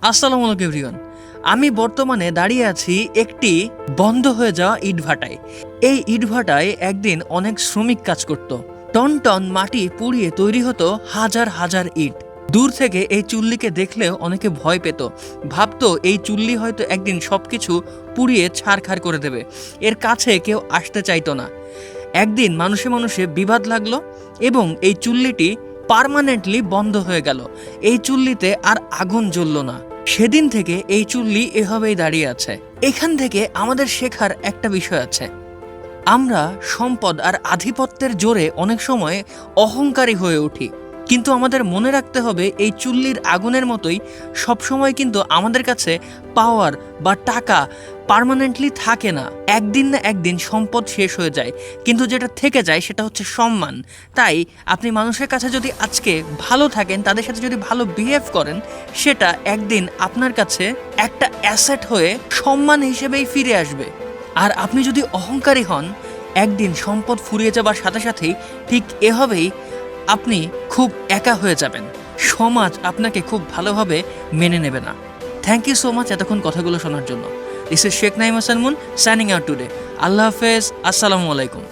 আসসালামু আলাইকুম এভরিওয়ান। আমি বর্তমানে দাঁড়িয়ে আছি একটি বন্ধ হয়ে যাওয়া ইটভাটায়। এই ইটভাটায় একদিন অনেক শ্রমিক কাজ করত। টন টন মাটি পুড়িয়ে তৈরি হতো হাজার হাজার ইট। দূর থেকে এই চুল্লিকে দেখলেও অনেকে ভয় পেত, ভাবতো এই চুল্লি হয়তো একদিন সবকিছু পুড়িয়ে ছারখার করে দেবে। এর কাছে কেউ আসতে চাইতো না। একদিন মানুষে মানুষে বিবাদ লাগলো এবং এই চুল্লিটি পার্মানেন্টলি বন্ধ হয়ে গেল। এই চুল্লিতে আর আগুন জ্বলল না। সেদিন থেকে এই চুল্লি এভাবেই দাঁড়িয়ে আছে। এখান থেকে আমাদের শেখার একটা বিষয় আছে। আমরা সম্পদ আর আধিপত্যের জোরে অনেক সময় অহংকারী হয়ে উঠি, কিন্তু আমাদের মনে রাখতে হবে এই চুল্লির আগুনের মতোই সবসময় কিন্তু আমাদের কাছে পাওয়ার বা টাকা পার্মানেন্টলি থাকে না। একদিন না একদিন সম্পদ শেষ হয়ে যায়, কিন্তু যেটা থেকে যায় সেটা হচ্ছে সম্মান। তাই আপনি মানুষের কাছে যদি আজকে ভালো থাকেন, তাদের সাথে যদি ভালো বিহেভ করেন, সেটা একদিন আপনার কাছে একটা অ্যাসেট হয়ে সম্মান হিসেবেই ফিরে আসবে। আর আপনি যদি অহংকারী হন, একদিন সম্পদ ফুরিয়ে যাবার সাথে সাথেই ঠিক এভাবেই আপনি খুব একা হয়ে যাবেন। সমাজ আপনাকে খুব ভালোভাবে মেনে নেবে না। থ্যাংক ইউ সো মাচ এতক্ষণ কথাগুলো শোনার জন্য। This is Sheikh Naim Hasan Moon signing out today. Allah হাফেজ, আসসালামু আলাইকুম।